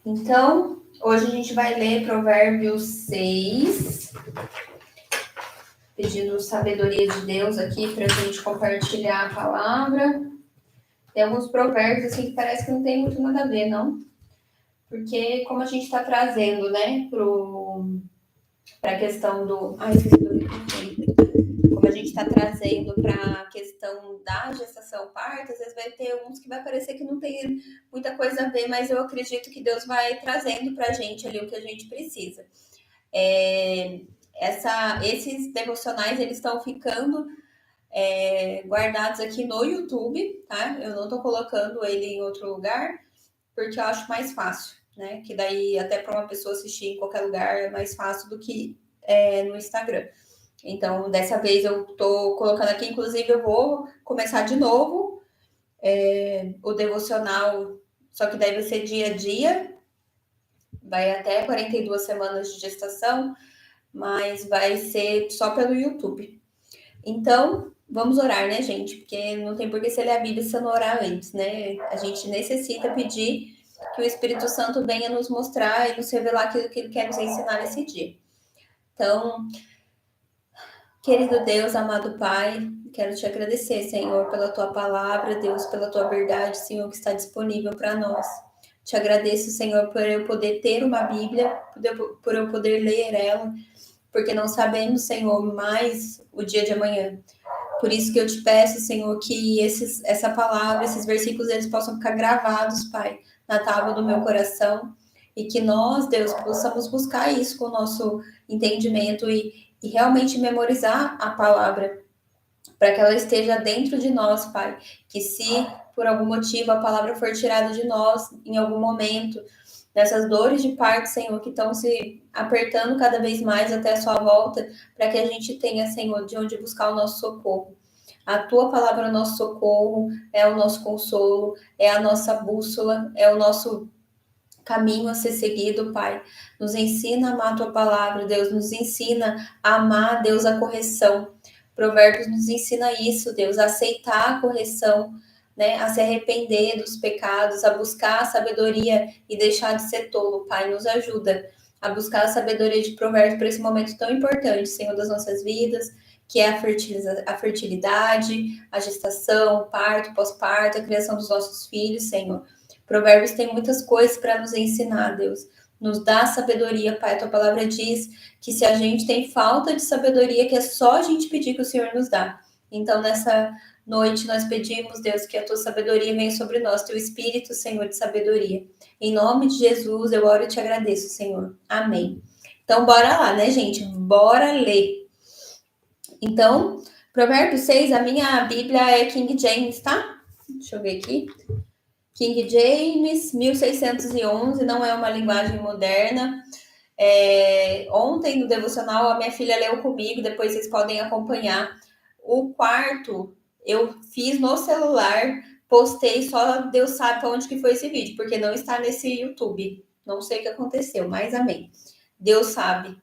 Então, hoje a gente vai ler Provérbios 6, pedindo sabedoria de Deus aqui para a gente compartilhar a palavra. Tem alguns provérbios assim que parece que não tem muito nada a ver, não? Porque como a gente está trazendo, né, para a questão do... Ai, esqueci do microfone. Como a gente está trazendo para a questão da gestação parto, às vezes vai ter uns que vai parecer que não tem muita coisa a ver, mas eu acredito que Deus vai trazendo para a gente ali o que a gente precisa. Esses devocionais eles estão ficando guardados aqui no YouTube, tá? Eu não estou colocando ele em outro lugar, porque eu acho mais fácil, né? Que daí até para uma pessoa assistir em qualquer lugar é mais fácil do que no Instagram. Então, dessa vez eu tô colocando aqui, inclusive eu vou começar de novo o devocional, só que daí vai ser dia a dia, vai até 42 semanas de gestação, mas vai ser só pelo YouTube. Então, vamos orar, né, gente? Porque não tem por que você ler a Bíblia se não orar antes, né? A gente necessita pedir que o Espírito Santo venha nos mostrar e nos revelar aquilo que ele quer nos ensinar nesse dia. Então, querido Deus, amado Pai, quero te agradecer, Senhor, pela tua palavra, Deus, pela tua verdade, Senhor, que está disponível para nós. Te agradeço, Senhor, por eu poder ter uma Bíblia, por eu poder ler ela, porque não sabemos, Senhor, mais o dia de amanhã. Por isso que eu te peço, Senhor, que essa palavra, esses versículos, eles possam ficar gravados, Pai, na tábua do meu coração, e que nós, Deus, possamos buscar isso com o nosso entendimento e realmente memorizar a palavra, para que ela esteja dentro de nós, Pai. Que se por algum motivo a palavra for tirada de nós em algum momento, nessas dores de parto, Senhor, que estão se apertando cada vez mais até a sua volta, para que a gente tenha, Senhor, de onde buscar o nosso socorro. A tua palavra é o nosso socorro, é o nosso consolo, é a nossa bússola, é o nosso caminho a ser seguido, Pai. Nos ensina a amar a tua palavra, Deus. Nos ensina a amar, Deus, a correção. Provérbios nos ensina isso, Deus, a aceitar a correção, né? A se arrepender dos pecados, a buscar a sabedoria e deixar de ser tolo, Pai. Nos ajuda a buscar a sabedoria de Provérbios para esse momento tão importante, Senhor, das nossas vidas, que é a fertilidade, a gestação, o parto, o pós-parto, a criação dos nossos filhos, Senhor. Provérbios tem muitas coisas para nos ensinar, Deus. Nos dá sabedoria, Pai. A tua palavra diz que se a gente tem falta de sabedoria, que é só a gente pedir que o Senhor nos dá. Então, nessa noite, nós pedimos, Deus, que a tua sabedoria venha sobre nós, teu Espírito, Senhor, de sabedoria. Em nome de Jesus, eu oro e te agradeço, Senhor. Amém. Então, bora lá, né, gente? Bora ler. Então, Provérbios 6, a minha Bíblia é King James, tá? Deixa eu ver aqui. King James, 1611, não é uma linguagem moderna. Ontem no devocional a minha filha leu comigo, depois vocês podem acompanhar. O quarto eu fiz no celular, postei, só Deus sabe para onde que foi esse vídeo, porque não está nesse YouTube. Não sei o que aconteceu, mas amém. Deus sabe.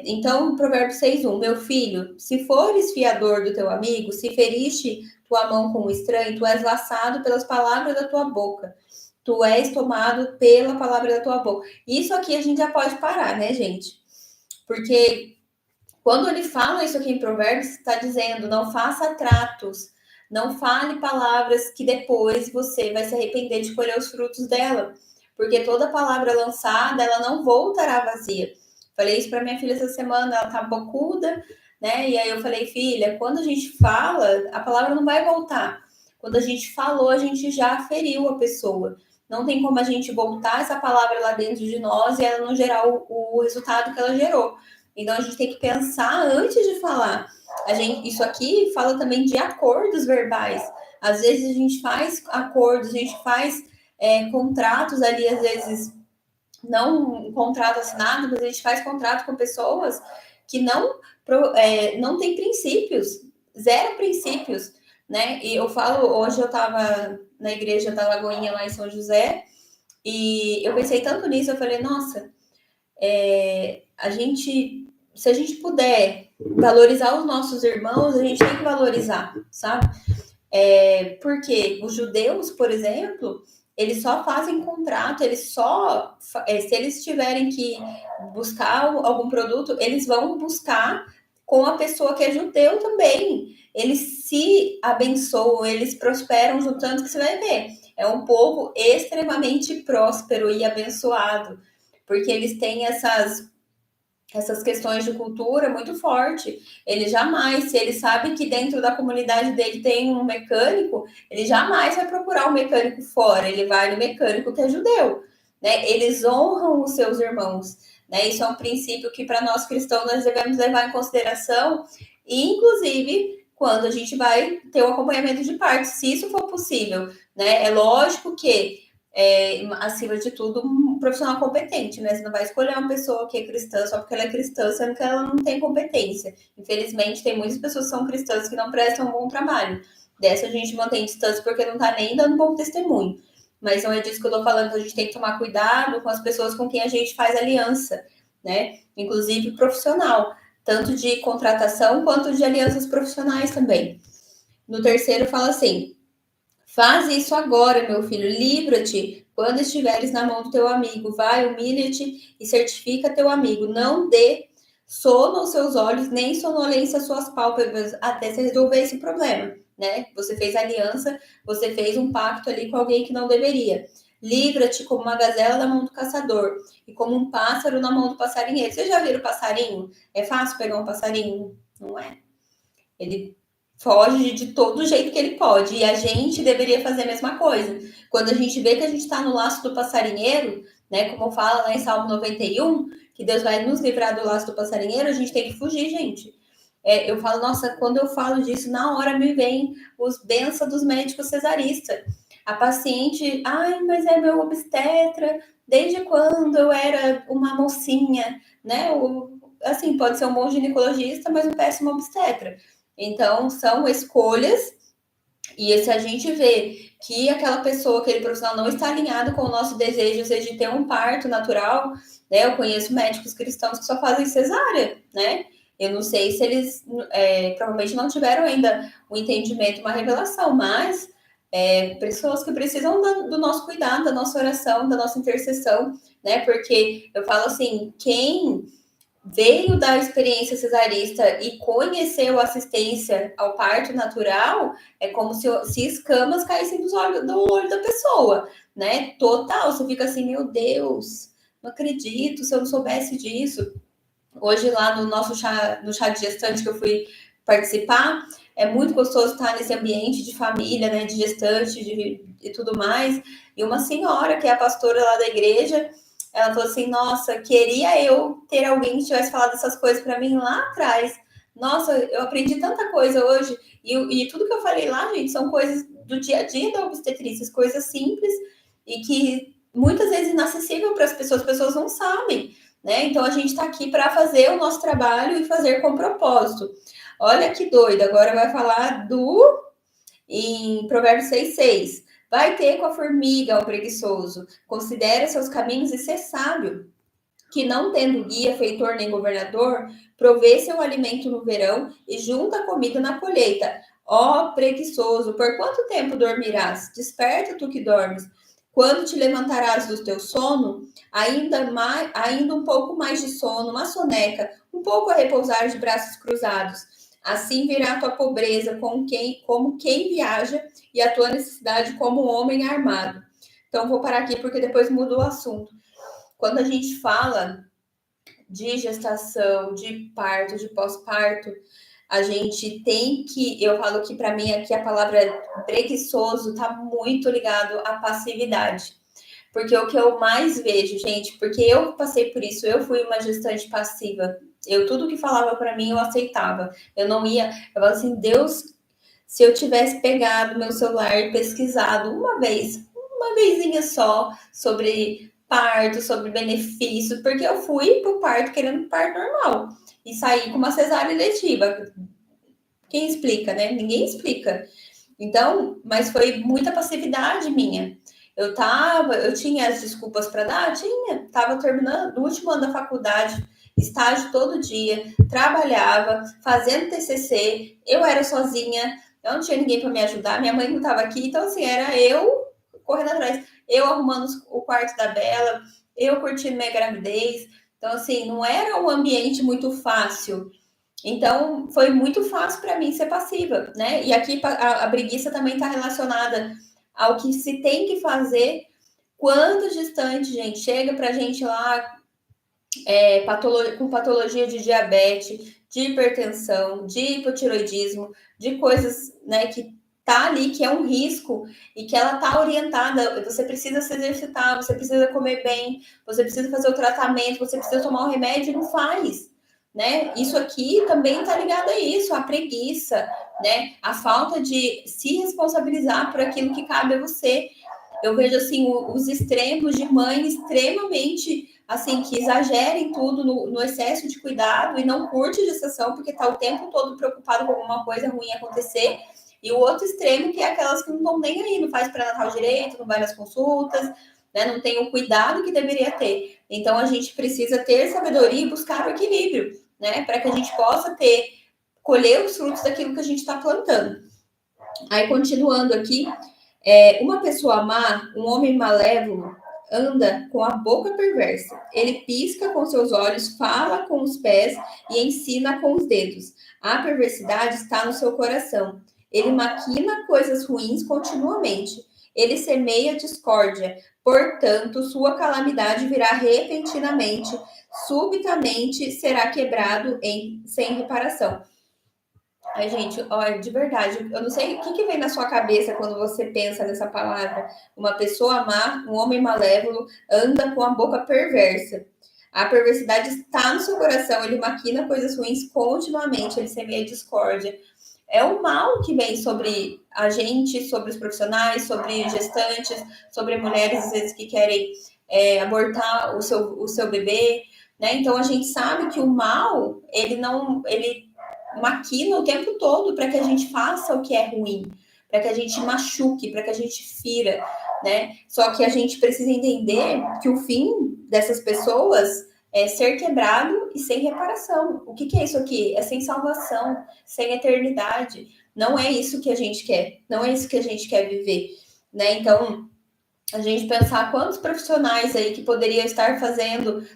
Então, Provérbio 6:1, meu filho, se fores fiador do teu amigo, se feriste tua mão com o estranho, tu és laçado pelas palavras da tua boca. Tu és tomado pela palavra da tua boca. Isso aqui a gente já pode parar, né, gente? Porque quando ele fala isso aqui em Provérbios, está dizendo, não faça tratos, não fale palavras que depois você vai se arrepender de colher os frutos dela. Porque toda palavra lançada, ela não voltará vazia. Falei isso para minha filha essa semana, ela tá bocuda, né? E aí eu falei, filha, quando a gente fala, a palavra não vai voltar. Quando a gente falou, a gente já feriu a pessoa. Não tem como a gente voltar essa palavra lá dentro de nós e ela não gerar o resultado que ela gerou. Então a gente tem que pensar antes de falar. Isso aqui fala também de acordos verbais. Às vezes a gente faz acordos, a gente faz contratos ali, às vezes não um contrato assinado, mas a gente faz contrato com pessoas que não tem princípios, zero princípios, né? E eu falo, hoje eu estava na igreja da Lagoinha lá em São José, e eu pensei tanto nisso, eu falei, nossa, se a gente puder valorizar os nossos irmãos, a gente tem que valorizar, sabe? Porque os judeus, por exemplo, eles só fazem contrato, se eles tiverem que buscar algum produto, eles vão buscar com a pessoa que é judeu também. Eles se abençoam, eles prosperam juntando, que você vai ver. É um povo extremamente próspero e abençoado, porque eles têm essas questões de cultura muito forte. Ele jamais, se ele sabe que dentro da comunidade dele tem um mecânico, ele jamais vai procurar um mecânico fora, ele vai no mecânico que é judeu, né? Eles honram os seus irmãos, né? Isso é um princípio que para nós cristãos nós devemos levar em consideração, inclusive quando a gente vai ter o acompanhamento de partos, se isso for possível, né? É lógico que acima de tudo, um profissional competente, né? Você não vai escolher uma pessoa que é cristã só porque ela é cristã, sendo que ela não tem competência. Infelizmente, tem muitas pessoas que são cristãs que não prestam um bom trabalho. Dessa a gente mantém distância porque não tá nem dando bom testemunho. Mas não é disso que eu tô falando, a gente tem que tomar cuidado com as pessoas com quem a gente faz aliança, né? Inclusive profissional, tanto de contratação quanto de alianças profissionais também. No terceiro fala assim: faz isso agora, meu filho, livra-te quando estiveres na mão do teu amigo. Vai, humilha-te e certifica teu amigo. Não dê sono aos seus olhos, nem sonolência às suas pálpebras, até você resolver esse problema, né? Você fez aliança, você fez um pacto ali com alguém que não deveria. Livra-te como uma gazela na mão do caçador e como um pássaro na mão do passarinheiro. Vocês já viram passarinho? É fácil pegar um passarinho? Não é. Ele foge de todo jeito que ele pode. E a gente deveria fazer a mesma coisa. Quando a gente vê que a gente está no laço do passarinheiro, né? Como fala lá em Salmo 91, que Deus vai nos livrar do laço do passarinheiro, a gente tem que fugir, gente. Eu falo, nossa, quando eu falo disso, na hora me vem os bênçãos dos médicos cesaristas. A paciente, ai, mas é meu obstetra, desde quando eu era uma mocinha, né? Assim, pode ser um bom ginecologista, mas um péssimo obstetra. Então, são escolhas, e se a gente vê que aquela pessoa, aquele profissional não está alinhado com o nosso desejo, ou seja, de ter um parto natural, né? Eu conheço médicos cristãos que só fazem cesárea, né? Eu não sei se eles provavelmente não tiveram ainda um entendimento, uma revelação, mas pessoas que precisam do nosso cuidado, da nossa oração, da nossa intercessão, né? Porque eu falo assim, quem veio da experiência cesarista e conheceu assistência ao parto natural, é como se escamas caíssem do olho da pessoa, né? Total, você fica assim, meu Deus, não acredito, se eu não soubesse disso. Hoje, lá no nosso chá, no chá de gestante que eu fui participar, é muito gostoso estar nesse ambiente de família, né? De gestante e tudo mais. E uma senhora, que é a pastora lá da igreja, ela falou assim: nossa, queria eu ter alguém que tivesse falado essas coisas para mim lá atrás. Nossa, eu aprendi tanta coisa hoje. E tudo que eu falei lá, gente, são coisas do dia a dia da obstetrícia, coisas simples e que muitas vezes inacessível para as pessoas não sabem, né? Então a gente está aqui para fazer o nosso trabalho e fazer com propósito. Olha que doido, agora vai falar em Provérbios 6,6. Vai ter com a formiga, o preguiçoso. Considera seus caminhos e ser sábio. Que não tendo guia, feitor nem governador, provê seu alimento no verão e junta comida na colheita. Ó preguiçoso, por quanto tempo dormirás? Desperta tu que dormes. Quando te levantarás do teu sono, ainda um pouco mais de sono, uma soneca, um pouco a repousar de braços cruzados. Assim virá a tua pobreza como quem viaja e a tua necessidade como um homem armado. Então, vou parar aqui porque depois muda o assunto. Quando a gente fala de gestação, de parto, de pós-parto, a gente tem que, eu falo que para mim aqui a palavra preguiçoso está muito ligado à passividade. Porque o que eu mais vejo, gente, porque eu passei por isso, eu fui uma gestante passiva. Tudo que falava para mim, eu aceitava. Eu não ia, eu falava assim, Deus, se eu tivesse pegado meu celular e pesquisado uma vezinha só, sobre parto, sobre benefícios, porque eu fui pro parto querendo parto normal e saí com uma cesárea eletiva. Quem explica, né? Ninguém explica. Então, mas foi muita passividade minha. Eu tinha as desculpas para dar? Tinha. Tava terminando, no último ano da faculdade, estágio todo dia, trabalhava, fazendo TCC, eu era sozinha, eu não tinha ninguém para me ajudar, minha mãe não estava aqui, então assim, era eu correndo atrás, eu arrumando o quarto da Bela, eu curtindo minha gravidez. Então, assim, não era um ambiente muito fácil. Então, foi muito fácil para mim ser passiva, né? E aqui a preguiça também está relacionada ao que se tem que fazer quando distante, gente. Chega para a gente lá com patologia de diabetes, de hipertensão, de hipotiroidismo, de coisas, né, que tá ali, que é um risco e que ela tá orientada. Você precisa se exercitar, você precisa comer bem, você precisa fazer o tratamento, você precisa tomar o remédio e não faz. Né? Isso aqui também está ligado a isso, a preguiça, né? A falta de se responsabilizar por aquilo que cabe a você. Eu vejo assim os extremos de mãe extremamente assim que exagerem tudo no excesso de cuidado e não curte a gestação porque está o tempo todo preocupado com alguma coisa ruim acontecer. E o outro extremo que é aquelas que não estão nem aí, não faz pré-natal direito, não vai nas consultas, né? Não tem o cuidado que deveria ter. Então a gente precisa ter sabedoria e buscar o equilíbrio, né? Para que a gente possa colher os frutos daquilo que a gente está plantando. Aí, continuando aqui, uma pessoa má, um homem malévolo, anda com a boca perversa. Ele pisca com seus olhos, fala com os pés e ensina com os dedos. A perversidade está no seu coração. Ele maquina coisas ruins continuamente. Ele semeia discórdia. Portanto, sua calamidade virá repentinamente. Subitamente será quebrado sem reparação. Ai, gente, olha, de verdade, eu não sei o que vem na sua cabeça quando você pensa nessa palavra. Uma pessoa má, um homem malévolo, anda com a boca perversa. A perversidade está no seu coração, ele maquina coisas ruins continuamente, ele semeia discórdia. É o mal que vem sobre a gente, sobre os profissionais, sobre gestantes, sobre mulheres, às vezes, que querem abortar o seu bebê, né? Então, a gente sabe que o mal, ele maquina o tempo todo para que a gente faça o que é ruim, para que a gente machuque, para que a gente fira, né? Só que a gente precisa entender que o fim dessas pessoas é ser quebrado e sem reparação. O que é isso aqui? É sem salvação, sem eternidade. Não é isso que a gente quer, não é isso que a gente quer viver, né? Então, a gente pensar quantos profissionais aí que poderiam estar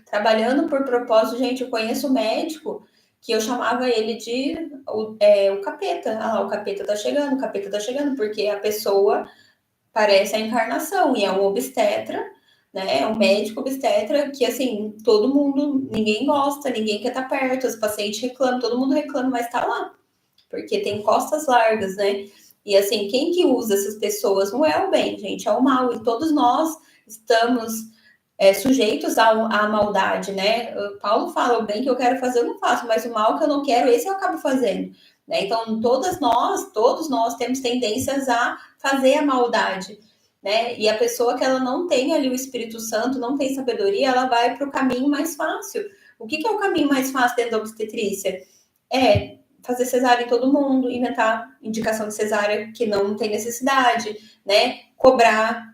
trabalhando por propósito. Gente, eu conheço médico que eu chamava ele de o capeta. Ah, o capeta tá chegando, porque a pessoa parece a encarnação, e é um obstetra, né? É um médico obstetra que, assim, todo mundo, ninguém gosta, ninguém quer estar perto, os pacientes reclamam, todo mundo reclama, mas tá lá, porque tem costas largas, né? E assim, quem que usa essas pessoas não é o bem, gente, é o mal, e todos nós estamos sujeitos à maldade, né? O Paulo fala: o bem que eu quero fazer eu não faço, mas o mal que eu não quero, esse eu acabo fazendo, né? Então, todos nós temos tendências a fazer a maldade, né? E a pessoa que ela não tem ali o Espírito Santo, não tem sabedoria, ela vai para o caminho mais fácil. O que é o caminho mais fácil dentro da obstetrícia? É fazer cesárea em todo mundo, inventar indicação de cesárea que não tem necessidade, né? Cobrar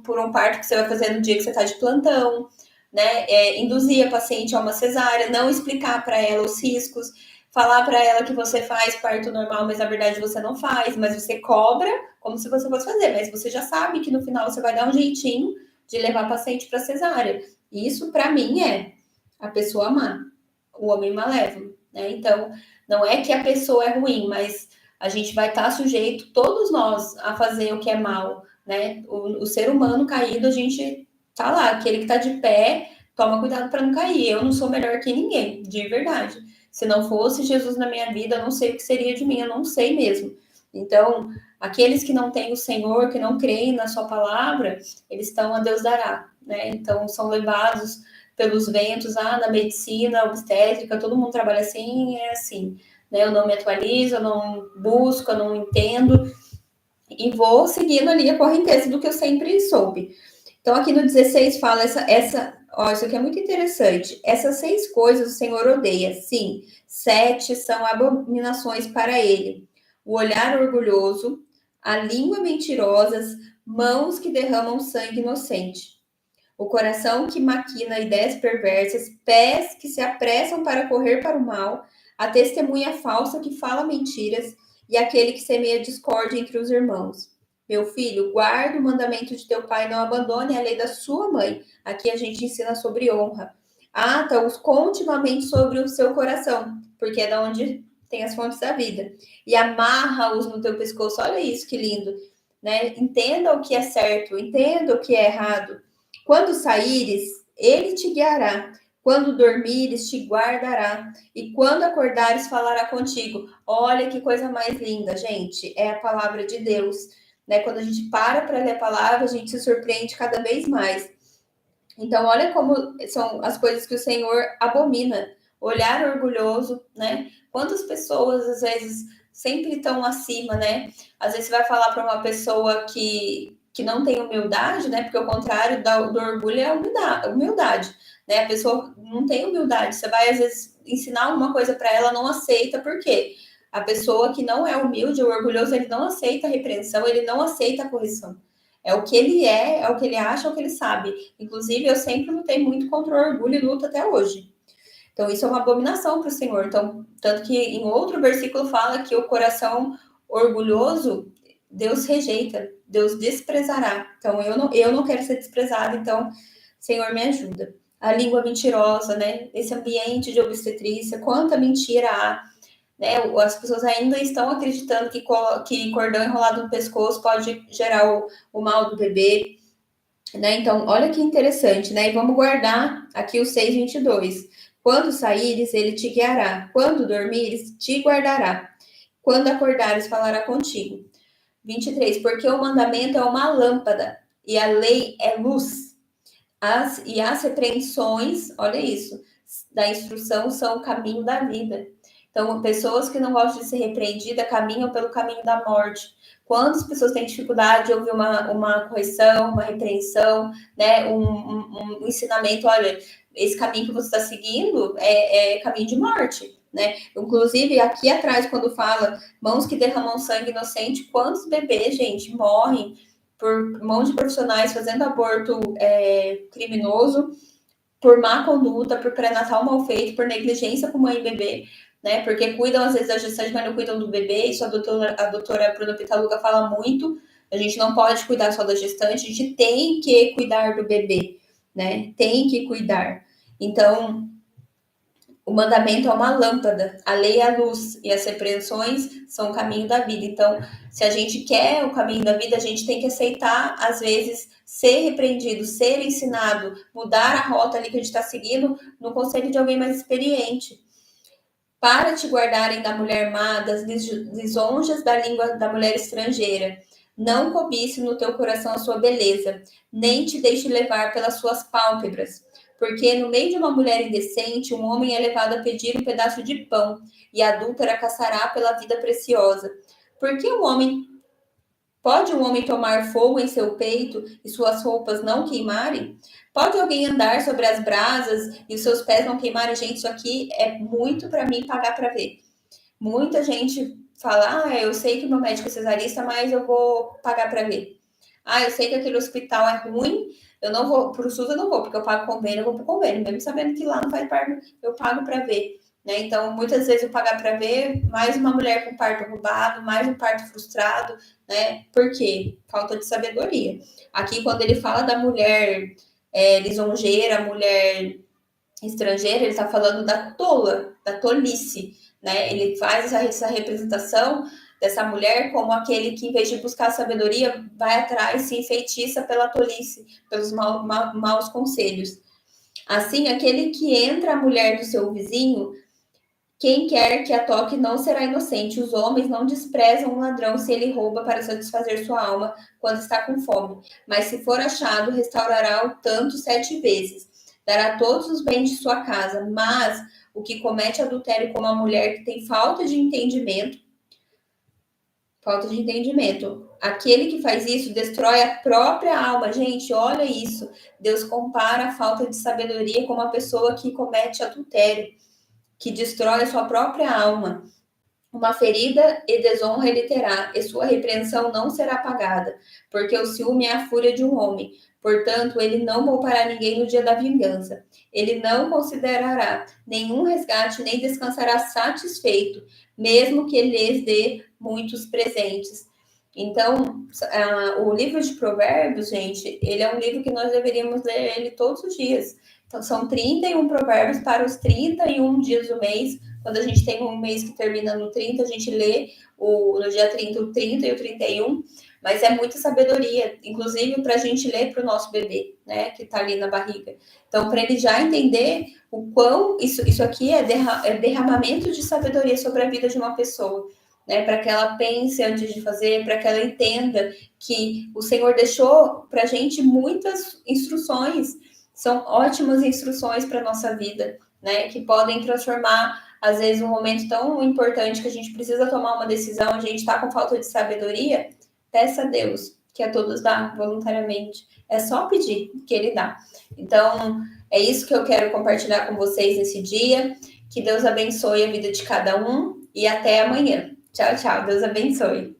por um parto que você vai fazer no dia que você está de plantão, né? Induzir a paciente a uma cesárea, não explicar para ela os riscos, falar para ela que você faz parto normal, mas na verdade você não faz, mas você cobra como se você fosse fazer, mas você já sabe que no final você vai dar um jeitinho de levar a paciente para cesárea. Isso, para mim, é a pessoa má, o homem malévolo, né? Então, não é que a pessoa é ruim, mas a gente vai estar sujeito, todos nós, a fazer o que é mal, né? O ser humano caído, a gente tá lá, aquele que tá de pé, toma cuidado para não cair. Eu não sou melhor que ninguém, de verdade. Se não fosse Jesus na minha vida, eu não sei o que seria de mim, eu não sei mesmo. Então, aqueles que não têm o Senhor, que não creem na sua palavra, eles estão a Deus dará, né? Então, são levados pelos ventos, na medicina, obstétrica, todo mundo trabalha assim, é assim, né? Eu não me atualizo, eu não busco, eu não entendo, e vou seguindo ali a correnteza do que eu sempre soube. Então, aqui no 16 fala isso aqui é muito interessante. Essas 6 coisas o Senhor odeia. Sim, 7 são abominações para ele: o olhar orgulhoso, a língua mentirosa, mãos que derramam sangue inocente, o coração que maquina ideias perversas, pés que se apressam para correr para o mal, a testemunha falsa que fala mentiras e aquele que semeia discórdia entre os irmãos. Meu filho, guarda o mandamento de teu pai, não abandone a lei da sua mãe. Aqui a gente ensina sobre honra. Ata-os continuamente sobre o seu coração, porque é da onde tem as fontes da vida. E amarra-os no teu pescoço. Olha isso, que lindo. Né? Entenda o que é certo, entenda o que é errado. Quando saíres, ele te guiará. Quando dormires, te guardará. E quando acordares, falará contigo. Olha que coisa mais linda, gente. É a palavra de Deus. Né? Quando a gente para ler a palavra, a gente se surpreende cada vez mais. Então, olha como são as coisas que o Senhor abomina. Olhar orgulhoso, né? Quantas pessoas, às vezes, sempre estão acima, né? Às vezes você vai falar para uma pessoa que não tem humildade, né? Porque o contrário do orgulho é a humildade, né? A pessoa não tem humildade. Você vai, às vezes, ensinar alguma coisa para ela, não aceita. Por quê? A pessoa que não é humilde, o orgulhoso, ele não aceita a repreensão, ele não aceita a correção. É o que ele é o que ele acha, é o que ele sabe. Inclusive, eu sempre lutei muito contra o orgulho e luto até hoje. Então, isso é uma abominação para o Senhor. Então, tanto que em outro versículo fala que o coração orgulhoso, Deus rejeita, Deus desprezará. Então, eu não quero ser desprezada, então, Senhor, me ajuda. A língua mentirosa, né? Esse ambiente de obstetrícia, quanta mentira há. Né? As pessoas ainda estão acreditando que cordão enrolado no pescoço pode gerar o mal do bebê. Né? Então, olha que interessante, né? E vamos guardar aqui o 6:22. Quando saíres, ele te guiará. Quando dormires, te guardará. Quando acordares, falará contigo. 23. Porque o mandamento é uma lâmpada e a lei é luz. As repreensões, olha isso, da instrução são o caminho da vida. Então, pessoas que não gostam de ser repreendidas caminham pelo caminho da morte. Quantas pessoas têm dificuldade de ouvir uma correção, uma repreensão, né? Um ensinamento, olha, esse caminho que você está seguindo é caminho de morte, né? Inclusive, aqui atrás, quando fala mãos que derramam sangue inocente, quantos bebês, gente, morrem por mãos de profissionais fazendo aborto criminoso, por má conduta, por pré-natal mal feito, por negligência com mãe e bebê, né? Porque cuidam às vezes da gestante, mas não cuidam do bebê. Isso a doutora Bruna Pitaluga fala muito. A gente não pode cuidar só da gestante, a gente tem que cuidar do bebê, né? Tem que cuidar. Então, o mandamento é uma lâmpada, a lei é a luz e as repreensões são o caminho da vida. Então, se a gente quer o caminho da vida, a gente tem que aceitar, às vezes, ser repreendido, ser ensinado, mudar a rota ali que a gente está seguindo no conselho de alguém mais experiente. Para te guardarem da mulher má, das lisonjas da língua da mulher estrangeira. Não cobice no teu coração a sua beleza, nem te deixe levar pelas suas pálpebras. Porque no meio de uma mulher indecente, um homem é levado a pedir um pedaço de pão, e a adúltera caçará pela vida preciosa. Porque pode um homem tomar fogo em seu peito e suas roupas não queimarem? Pode alguém andar sobre as brasas e os seus pés não queimarem? Gente, isso aqui é muito para mim pagar para ver. Muita gente fala, eu sei que meu médico é cesarista, mas eu vou pagar para ver. Eu sei que aquele hospital é ruim, eu não vou, pro SUS eu não vou, porque eu pago convênio, eu vou pro convênio, mesmo sabendo que lá não faz parte, eu pago para ver. Né? Então, muitas vezes eu pagar para ver, mais uma mulher com parto roubado, mais um parto frustrado, né? Por quê? Falta de sabedoria. Aqui, quando ele fala da mulher lisonjeira, mulher estrangeira, ele está falando da tola, da tolice, né? Ele faz essa representação dessa mulher como aquele que, em vez de buscar sabedoria, vai atrás, se enfeitiça pela tolice, pelos maus conselhos. Assim, aquele que entra a mulher do seu vizinho, quem quer que a toque não será inocente. Os homens não desprezam um ladrão se ele rouba para satisfazer sua alma quando está com fome. Mas se for achado, restaurará o tanto 7 vezes. Dará todos os bens de sua casa. Mas o que comete adultério com uma mulher que tem falta de entendimento, aquele que faz isso destrói a própria alma. Gente, olha isso. Deus compara a falta de sabedoria com uma pessoa que comete adultério, que destrói a sua própria alma. Uma ferida e desonra ele terá, e sua repreensão não será pagada, porque o ciúme é a fúria de um homem. Portanto, ele não poupará ninguém no dia da vingança. Ele não considerará nenhum resgate, nem descansará satisfeito, mesmo que ele lhes dê muitos presentes. Então, o livro de Provérbios, gente, ele é um livro que nós deveríamos ler ele todos os dias. Então, são 31 provérbios para os 31 dias do mês. Quando a gente tem um mês que termina no 30, a gente lê no dia 30 o 30 e o 31. Mas é muita sabedoria, inclusive para a gente ler para o nosso bebê, né, que está ali na barriga. Então, para ele já entender o quão isso aqui é derramamento de sabedoria sobre a vida de uma pessoa, né, para que ela pense antes de fazer, para que ela entenda que o Senhor deixou para a gente muitas instruções, são ótimas instruções para a nossa vida, né, que podem transformar, às vezes, um momento tão importante que a gente precisa tomar uma decisão, a gente está com falta de sabedoria, peça a Deus, que a todos dá voluntariamente. É só pedir que Ele dá. Então, é isso que eu quero compartilhar com vocês nesse dia. Que Deus abençoe a vida de cada um e até amanhã. Tchau, tchau. Deus abençoe.